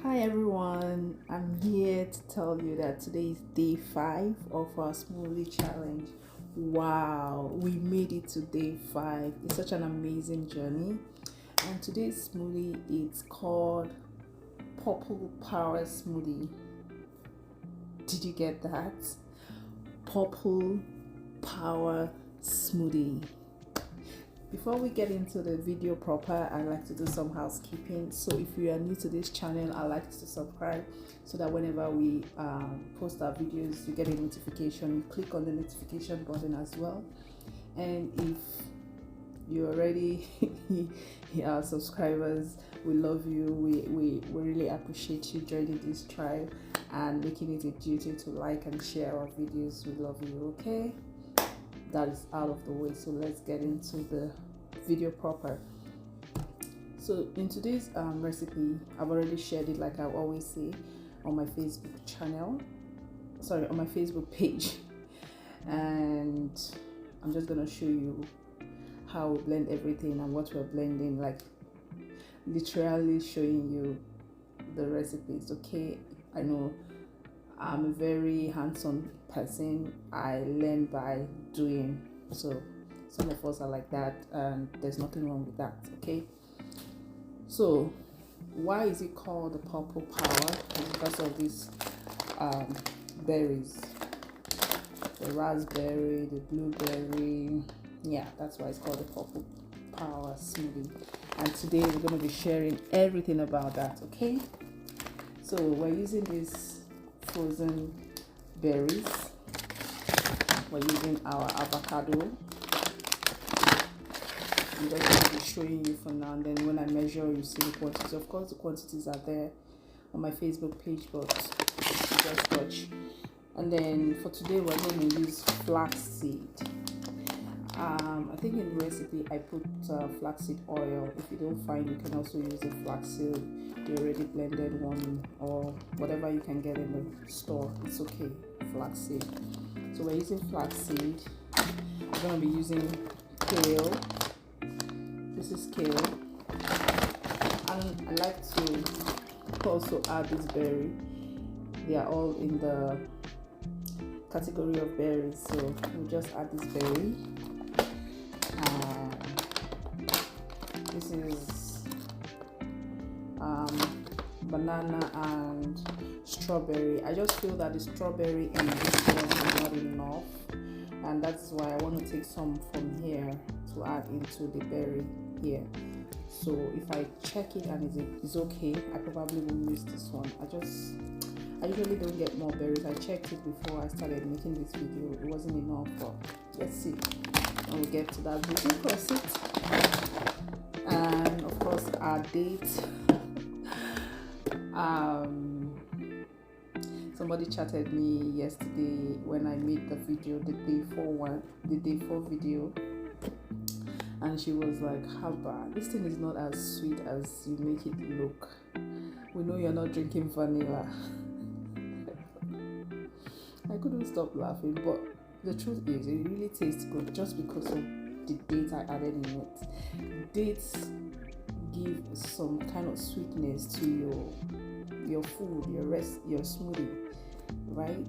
Hi everyone, I'm here to tell you that today is day 5 of our smoothie challenge. Wow, we made it to day 5. It's such an amazing journey. And today's smoothie is called Purple Power Smoothie. Did you get that? Purple Power Smoothie. Before we get into the video proper, I like to do some housekeeping. So if you are new to this channel, I like to subscribe so that whenever we post our videos, you get a notification. You click on the notification button as well. And if you already are subscribers, we love you. We really appreciate you joining this tribe and making it a duty to like and share our videos. We love you, okay? That is out of the way, so let's get into the video proper. So in today's recipe, I've already shared it, like I always say, on my Facebook on my Facebook page, and I'm just gonna show you how we blend everything and what we're blending, like literally showing you the recipes. Okay, I know I'm a very hands-on person. I learn by doing. So some of us are like that, and there's nothing wrong with that. Okay. So why is it called the purple power? It's because of these berries, the raspberry, the blueberry. Yeah, that's why it's called the purple power smoothie. And today we're going to be sharing everything about that. Okay. So we're using this frozen berries. We're using our avocado. I'm just going to be showing you for now, and then when I measure, you see the quantities. Of course, the quantities are there on my Facebook page, but just watch. And then for today, we're going to use flaxseed. I think in the recipe I put flaxseed oil. If you don't find, you can also use the flaxseed, the already blended one, or whatever you can get in the store. It's okay, flaxseed. So we're using flaxseed. We're going to be using kale. This is kale. And I like to also add this berry. They are all in the category of berries, so we'll just add this berry. This is banana and strawberry. I just feel that the strawberry and this one is not enough, and that's why I want to take some from here to add into the berry here. So if I check it and it's okay, I probably will use this one. I usually don't get more berries. I checked it before I started making this video. It wasn't enough, but let's see. And we'll get to that video process. And of course our date. Somebody chatted me yesterday when I made the video, the day 4 video, and she was like, Haba, this thing is not as sweet as you make it look. We know you're not drinking vanilla. I couldn't stop laughing, but the truth is it really tastes good just because of the dates I added in it. Dates give some kind of sweetness to your food, your smoothie, right?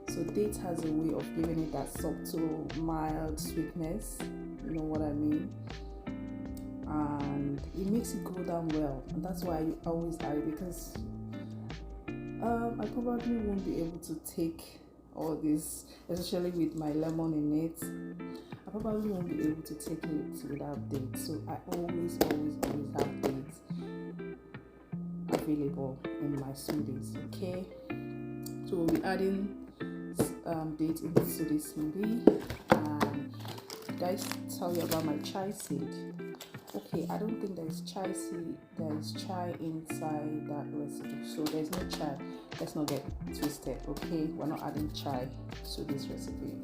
So dates has a way of giving it that subtle, mild sweetness. You know what I mean? And it makes it go down well, and that's why I always add it, because I probably won't be able to take all this, especially with my lemon in it. I probably won't be able to take it without dates, so I always have dates available in my smoothies. Okay, so we'll be adding dates into this smoothie. Did I tell you about my chai seed? Okay, I don't think there's chai seed. There's chai inside that recipe, so there's no chai. Let's not get twisted. Okay, we're not adding chai to this recipe,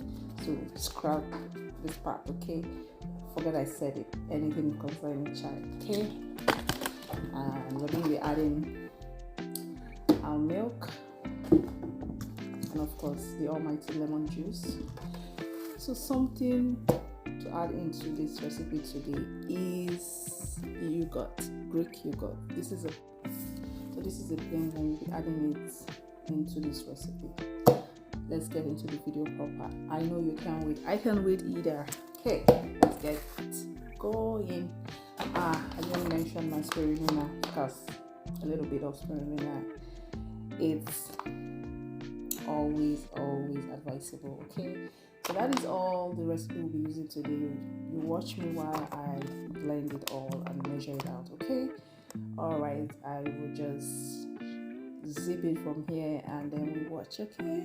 so scrap this part. Okay, forget I said it. Anything concerning chai. Okay, and we're going to be adding our milk, and of course the almighty lemon juice. So something to add into this recipe today is yogurt, Greek yogurt. This is a So this is the blend and we'll be adding it into this recipe. Let's get into the video proper. I know you can't wait. I can't wait either. Okay, let's get going. I didn't mention my spirulina because a little bit of spirulina, it's always advisable. Okay, so that is all the recipe we'll be using today. You watch me while I blend it all and measure it out. Okay, all right, I will just zip it from here and then we watch. Okay.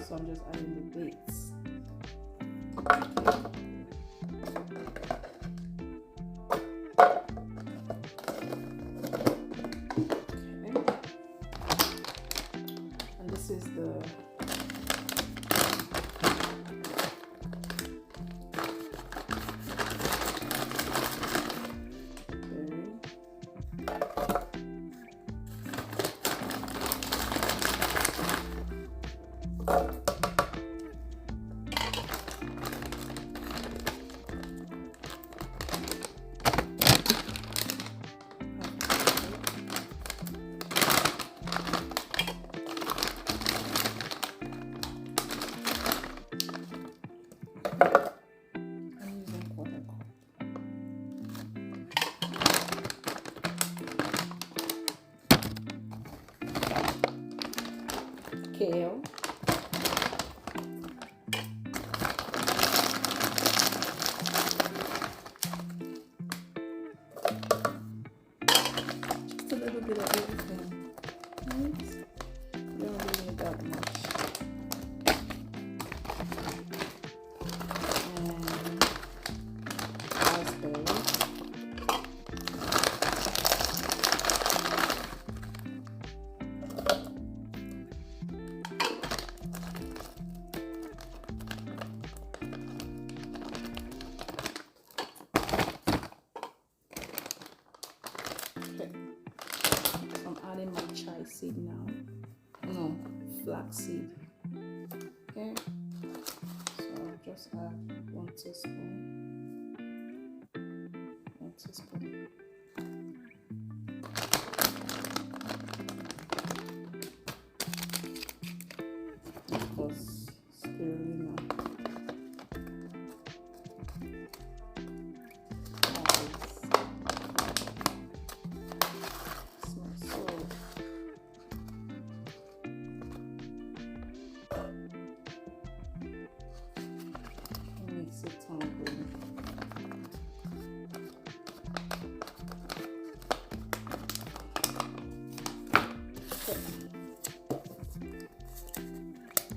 So I'm just adding the dates. Okay. And this is the kale, just a little bit of everything. Right? You don't really need that much. And raspberry. Adding my chai seed now. No, flaxseed. Okay, so I'll just add 1 teaspoon. 1 teaspoon. Of course, spirulina.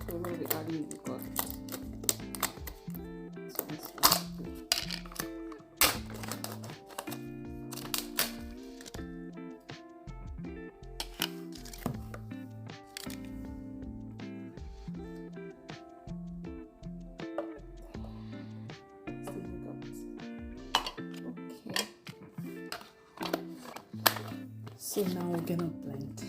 We're going to be adding the garlic. So let's so now we're gonna blend.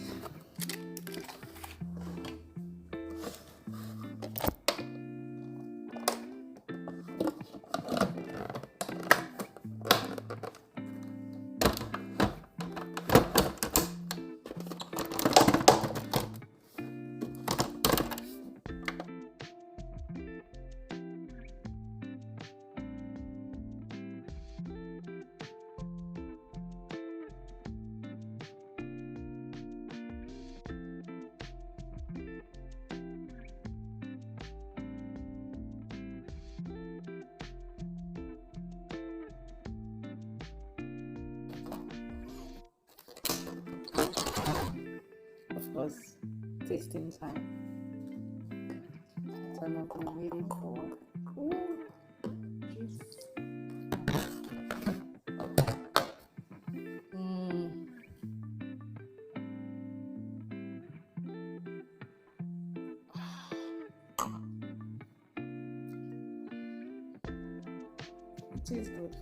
us tasting time. So I'm not been waiting for. Ooh, juice. It tastes good.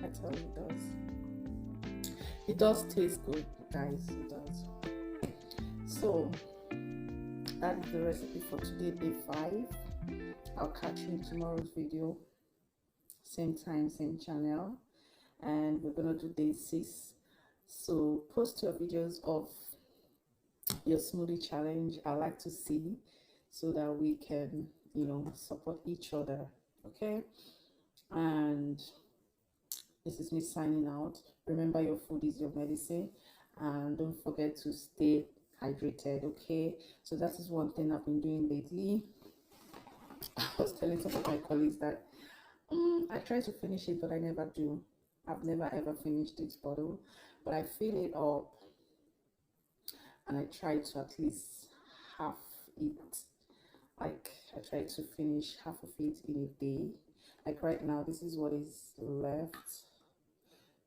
I tell you, it does. It does taste good, guys. It does. So that is the recipe for today, day 5. I'll catch you in tomorrow's video, same time, same channel, and we're gonna do day 6. So post your videos of your smoothie challenge. I like to see, so that we can, support each other. Okay, and this is me signing out. Remember, your food is your medicine, and don't forget to stay hydrated. Okay, so that is one thing I've been doing lately. I was telling some of my colleagues that I try to finish it, but I never do. I've never ever finished this bottle, but I fill it up and I try to at least half it. Like, I try to finish half of it in a day. Like right now, this is what is left.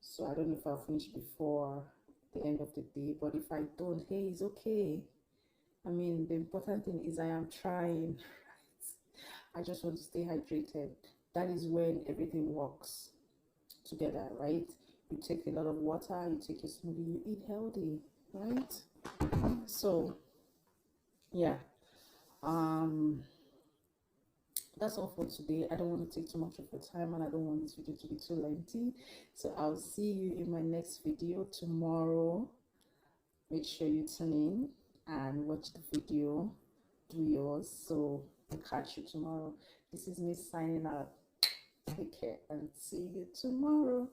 So I don't know if I'll finish before the end of the day, but if I don't, hey, it's okay. I mean, the important thing is I am trying. I just want to stay hydrated. That is when everything works together, right? You take a lot of water, you take a smoothie, you eat healthy, right? So yeah, that's all for today. I don't want to take too much of your time, and I don't want this video to be too lengthy. So I'll see you in my next video tomorrow. Make sure you tune in and watch the video, do yours. So I'll catch you tomorrow. This is me signing out. Take care and see you tomorrow.